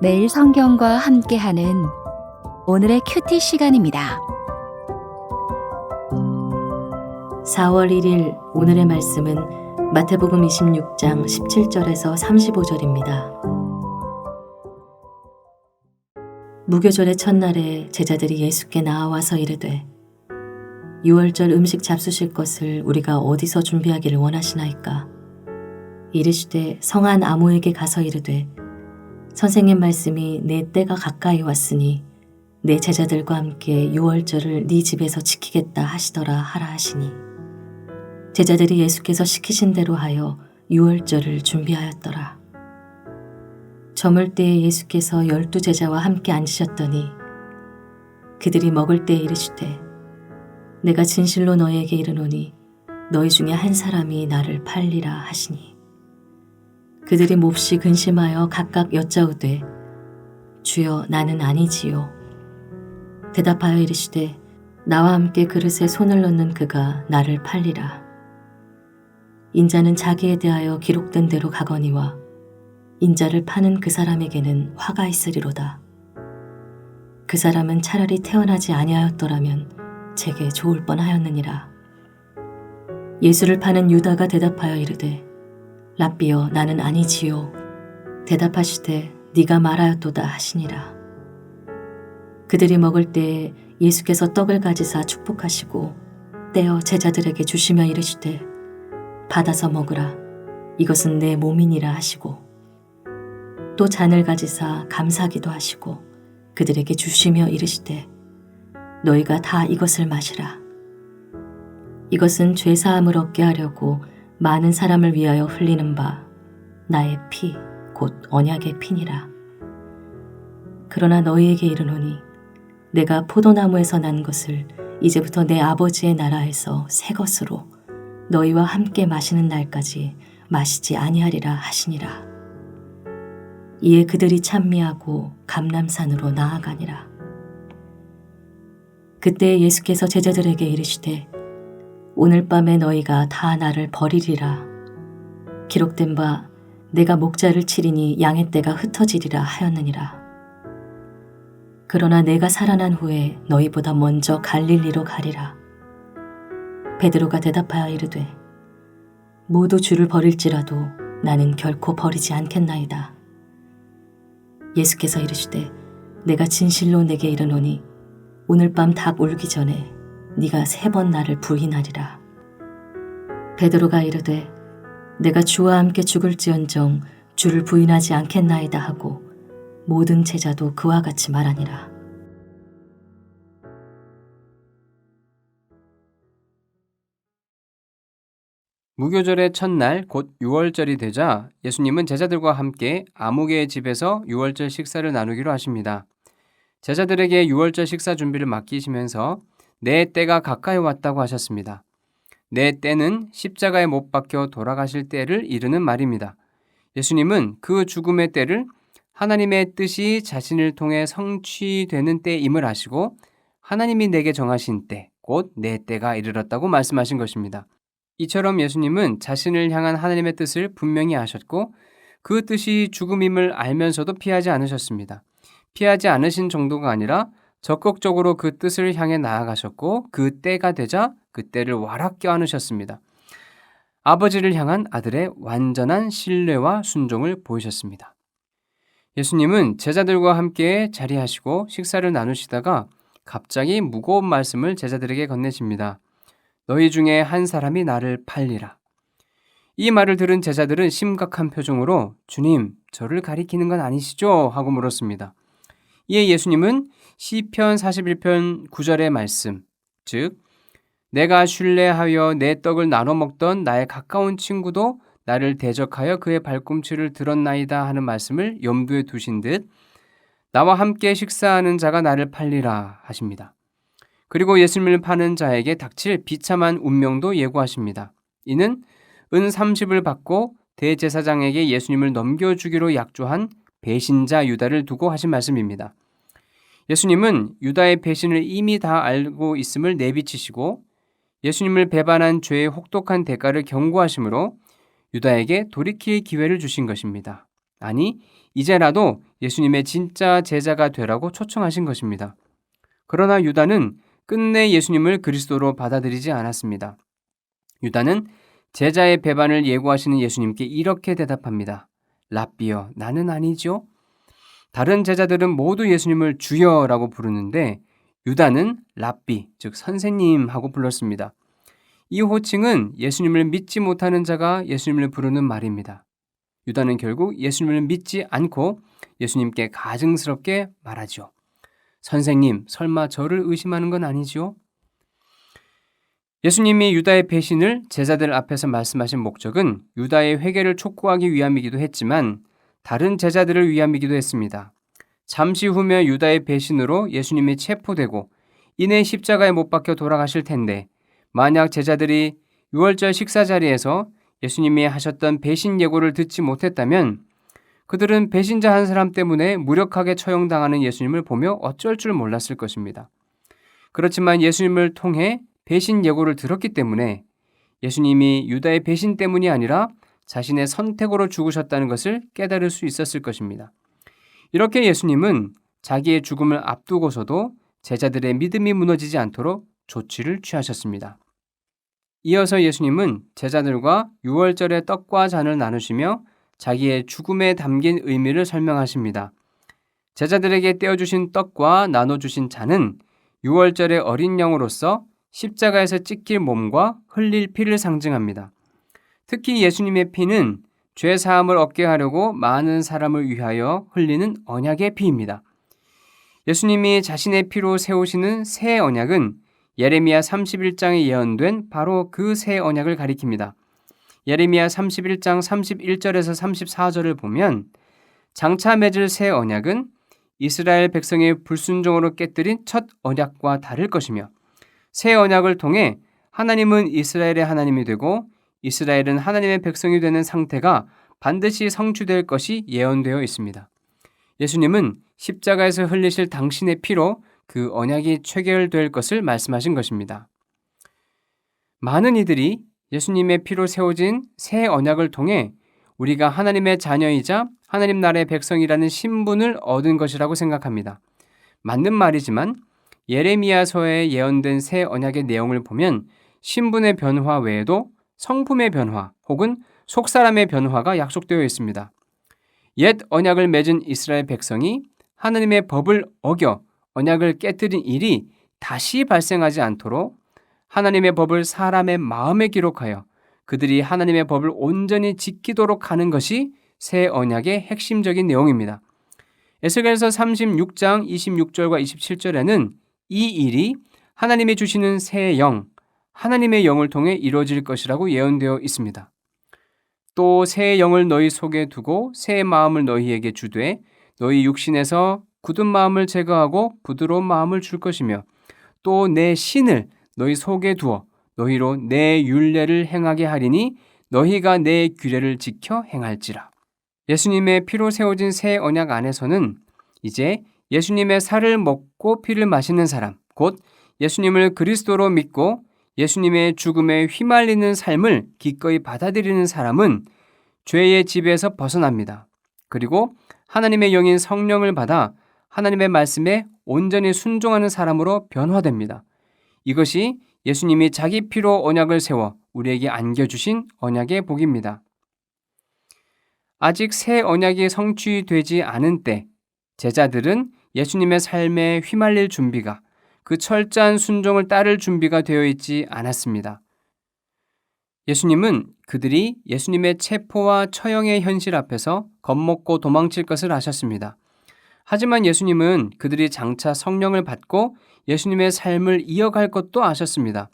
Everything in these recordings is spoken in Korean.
매일 성경과 함께하는 오늘의 큐티 시간입니다. 4월 1일 오늘의 말씀은 마태복음 26장 17절에서 35절입니다. 무교절의 첫날에 제자들이 예수께 나아와서 이르되 유월절 음식 잡수실 것을 우리가 어디서 준비하기를 원하시나이까? 이르시되 성한 아무에게 가서 이르되 선생님 말씀이 내 때가 가까이 왔으니 내 제자들과 함께 유월절을 네 집에서 지키겠다 하시더라 하라 하시니 제자들이 예수께서 시키신 대로 하여 유월절을 준비하였더라. 저물 때에 예수께서 12제자와 함께 앉으셨더니 그들이 먹을 때에 이르시되 내가 진실로 너희에게 이르노니 너희 중에 한 사람이 나를 팔리라 하시니 그들이 몹시 근심하여 각각 여짜오되 주여 나는 아니지요. 대답하여 이르시되 나와 함께 그릇에 손을 넣는 그가 나를 팔리라. 인자는 자기에 대하여 기록된 대로 가거니와 인자를 파는 그 사람에게는 화가 있으리로다. 그 사람은 차라리 태어나지 아니하였더라면 제게 좋을 뻔하였느니라. 예수를 파는 유다가 대답하여 이르되 랍비여 나는 아니지요. 대답하시되 네가 말하였도다 하시니라. 그들이 먹을 때에 예수께서 떡을 가지사 축복하시고 떼어 제자들에게 주시며 이르시되 받아서 먹으라. 이것은 내 몸이니라 하시고 또 잔을 가지사 감사기도 하시고 그들에게 주시며 이르시되 너희가 다 이것을 마시라. 이것은 죄사함을 얻게 하려고 많은 사람을 위하여 흘리는 바 나의 피 곧 언약의 피니라. 그러나 너희에게 이르노니 내가 포도나무에서 난 것을 이제부터 내 아버지의 나라에서 새 것으로 너희와 함께 마시는 날까지 마시지 아니하리라 하시니라. 이에 그들이 찬미하고 감람산으로 나아가니라. 그때 예수께서 제자들에게 이르시되 오늘 밤에 너희가 다 나를 버리리라. 기록된 바 내가 목자를 치리니 양의 떼가 흩어지리라 하였느니라. 그러나 내가 살아난 후에 너희보다 먼저 갈릴리로 가리라. 베드로가 대답하여 이르되 모두 주를 버릴지라도 나는 결코 버리지 않겠나이다. 예수께서 이르시되 내가 진실로 내게 이르노니 오늘 밤 닭 울기 전에 네가 3번 나를 부인하리라. 베드로가 이르되 내가 주와 함께 죽을지언정 주를 부인하지 않겠나이다 하고 모든 제자도 그와 같이 말하니라. 무교절의 첫날 곧 유월절이 되자 예수님은 제자들과 함께 아무개의 집에서 유월절 식사를 나누기로 하십니다. 제자들에게 유월절 식사 준비를 맡기시면서 내 때가 가까이 왔다고 하셨습니다. 내 때는 십자가에 못 박혀 돌아가실 때를 이르는 말입니다. 예수님은 그 죽음의 때를 하나님의 뜻이 자신을 통해 성취되는 때임을 아시고 하나님이 내게 정하신 때, 곧 내 때가 이르렀다고 말씀하신 것입니다. 이처럼 예수님은 자신을 향한 하나님의 뜻을 분명히 아셨고 그 뜻이 죽음임을 알면서도 피하지 않으셨습니다. 피하지 않으신 정도가 아니라 적극적으로 그 뜻을 향해 나아가셨고 그 때가 되자 그 때를 와락 껴안으셨습니다. 아버지를 향한 아들의 완전한 신뢰와 순종을 보이셨습니다. 예수님은 제자들과 함께 자리하시고 식사를 나누시다가 갑자기 무거운 말씀을 제자들에게 건네십니다. 너희 중에 한 사람이 나를 팔리라. 이 말을 들은 제자들은 심각한 표정으로 주님, 저를 가리키는 건 아니시죠? 하고 물었습니다. 이에 예수님은 시편 41편 9절의 말씀, 즉 내가 신뢰하여 내 떡을 나눠 먹던 나의 가까운 친구도 나를 대적하여 그의 발꿈치를 들었나이다 하는 말씀을 염두에 두신 듯 나와 함께 식사하는 자가 나를 팔리라 하십니다. 그리고 예수님을 파는 자에게 닥칠 비참한 운명도 예고하십니다. 이는 은 30을 받고 대제사장에게 예수님을 넘겨주기로 약조한 배신자 유다를 두고 하신 말씀입니다. 예수님은 유다의 배신을 이미 다 알고 있음을 내비치시고 예수님을 배반한 죄의 혹독한 대가를 경고하심으로 유다에게 돌이킬 기회를 주신 것입니다. 아니, 이제라도 예수님의 진짜 제자가 되라고 초청하신 것입니다. 그러나 유다는 끝내 예수님을 그리스도로 받아들이지 않았습니다. 유다는 제자의 배반을 예고하시는 예수님께 이렇게 대답합니다. 랍비여, 나는 아니죠. 다른 제자들은 모두 예수님을 주여라고 부르는데 유다는 랍비, 즉 선생님하고 불렀습니다. 이 호칭은 예수님을 믿지 못하는 자가 예수님을 부르는 말입니다. 유다는 결국 예수님을 믿지 않고 예수님께 가증스럽게 말하죠. 선생님, 설마 저를 의심하는 건 아니죠? 예수님이 유다의 배신을 제자들 앞에서 말씀하신 목적은 유다의 회개를 촉구하기 위함이기도 했지만 다른 제자들을 위함이기도 했습니다. 잠시 후면 유다의 배신으로 예수님이 체포되고 이내 십자가에 못 박혀 돌아가실 텐데 만약 제자들이 유월절 식사 자리에서 예수님이 하셨던 배신 예고를 듣지 못했다면 그들은 배신자 한 사람 때문에 무력하게 처형당하는 예수님을 보며 어쩔 줄 몰랐을 것입니다. 그렇지만 예수님을 통해 배신 예고를 들었기 때문에 예수님이 유다의 배신 때문이 아니라 자신의 선택으로 죽으셨다는 것을 깨달을 수 있었을 것입니다. 이렇게 예수님은 자기의 죽음을 앞두고서도 제자들의 믿음이 무너지지 않도록 조치를 취하셨습니다. 이어서 예수님은 제자들과 유월절의 떡과 잔을 나누시며 자기의 죽음에 담긴 의미를 설명하십니다. 제자들에게 떼어주신 떡과 나눠주신 잔은 유월절의 어린 양으로서 십자가에서 찢길 몸과 흘릴 피를 상징합니다. 특히 예수님의 피는 죄 사함을 얻게 하려고 많은 사람을 위하여 흘리는 언약의 피입니다. 예수님이 자신의 피로 세우시는 새 언약은 예레미야 31장에 예언된 바로 그 새 언약을 가리킵니다. 예레미야 31장 31절에서 34절을 보면 장차 맺을 새 언약은 이스라엘 백성의 불순종으로 깨뜨린 첫 언약과 다를 것이며 새 언약을 통해 하나님은 이스라엘의 하나님이 되고 이스라엘은 하나님의 백성이 되는 상태가 반드시 성취될 것이 예언되어 있습니다. 예수님은 십자가에서 흘리실 당신의 피로 그 언약이 체결될 것을 말씀하신 것입니다. 많은 이들이 예수님의 피로 세워진 새 언약을 통해 우리가 하나님의 자녀이자 하나님 나라의 백성이라는 신분을 얻은 것이라고 생각합니다. 맞는 말이지만 예레미야서에 예언된 새 언약의 내용을 보면 신분의 변화 외에도 성품의 변화 혹은 속사람의 변화가 약속되어 있습니다. 옛 언약을 맺은 이스라엘 백성이 하나님의 법을 어겨 언약을 깨뜨린 일이 다시 발생하지 않도록 하나님의 법을 사람의 마음에 기록하여 그들이 하나님의 법을 온전히 지키도록 하는 것이 새 언약의 핵심적인 내용입니다. 에스겔서 36장 26절과 27절에는 이 일이 하나님이 주시는 새 영, 하나님의 영을 통해 이루어질 것이라고 예언되어 있습니다. 또 새 영을 너희 속에 두고 새 마음을 너희에게 주되 너희 육신에서 굳은 마음을 제거하고 부드러운 마음을 줄 것이며 또 내 신을 너희 속에 두어 너희로 내 율례를 행하게 하리니 너희가 내 규례를 지켜 행할지라. 예수님의 피로 세워진 새 언약 안에서는 이제 예수님의 살을 먹고 피를 마시는 사람, 곧 예수님을 그리스도로 믿고 예수님의 죽음에 휘말리는 삶을 기꺼이 받아들이는 사람은 죄의 지배에서 벗어납니다. 그리고 하나님의 영인 성령을 받아 하나님의 말씀에 온전히 순종하는 사람으로 변화됩니다. 이것이 예수님이 자기 피로 언약을 세워 우리에게 안겨주신 언약의 복입니다. 아직 새 언약이 성취되지 않은 때 제자들은 예수님의 삶에 휘말릴 준비가 그 철저한 순종을 따를 준비가 되어 있지 않았습니다. 예수님은 그들이 예수님의 체포와 처형의 현실 앞에서 겁먹고 도망칠 것을 아셨습니다. 하지만 예수님은 그들이 장차 성령을 받고 예수님의 삶을 이어갈 것도 아셨습니다.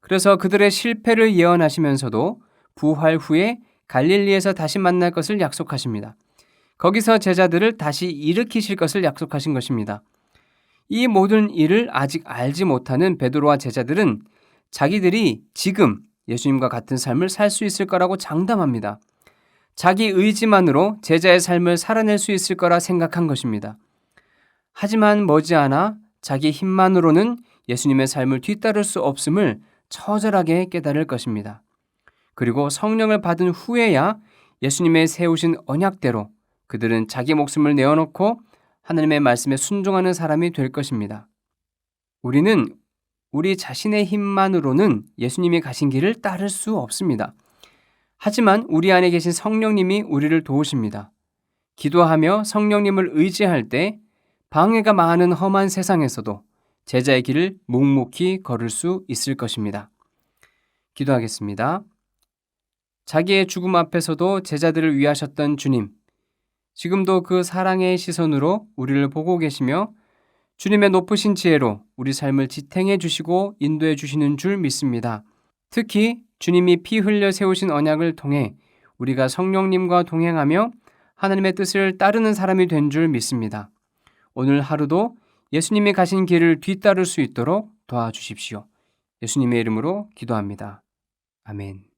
그래서 그들의 실패를 예언하시면서도 부활 후에 갈릴리에서 다시 만날 것을 약속하십니다. 거기서 제자들을 다시 일으키실 것을 약속하신 것입니다. 이 모든 일을 아직 알지 못하는 베드로와 제자들은 자기들이 지금 예수님과 같은 삶을 살 수 있을 거라고 장담합니다. 자기 의지만으로 제자의 삶을 살아낼 수 있을 거라 생각한 것입니다. 하지만 머지않아 자기 힘만으로는 예수님의 삶을 뒤따를 수 없음을 처절하게 깨달을 것입니다. 그리고 성령을 받은 후에야 예수님의 세우신 언약대로 그들은 자기 목숨을 내어놓고 하나님의 말씀에 순종하는 사람이 될 것입니다. 우리는 우리 자신의 힘만으로는 예수님이 가신 길을 따를 수 없습니다. 하지만 우리 안에 계신 성령님이 우리를 도우십니다. 기도하며 성령님을 의지할 때 방해가 많은 험한 세상에서도 제자의 길을 묵묵히 걸을 수 있을 것입니다. 기도하겠습니다. 자기의 죽음 앞에서도 제자들을 위하셨던 주님, 지금도 그 사랑의 시선으로 우리를 보고 계시며 주님의 높으신 지혜로 우리 삶을 지탱해 주시고 인도해 주시는 줄 믿습니다. 특히 주님이 피 흘려 세우신 언약을 통해 우리가 성령님과 동행하며 하나님의 뜻을 따르는 사람이 된 줄 믿습니다. 오늘 하루도 예수님이 가신 길을 뒤따를 수 있도록 도와주십시오. 예수님의 이름으로 기도합니다. 아멘.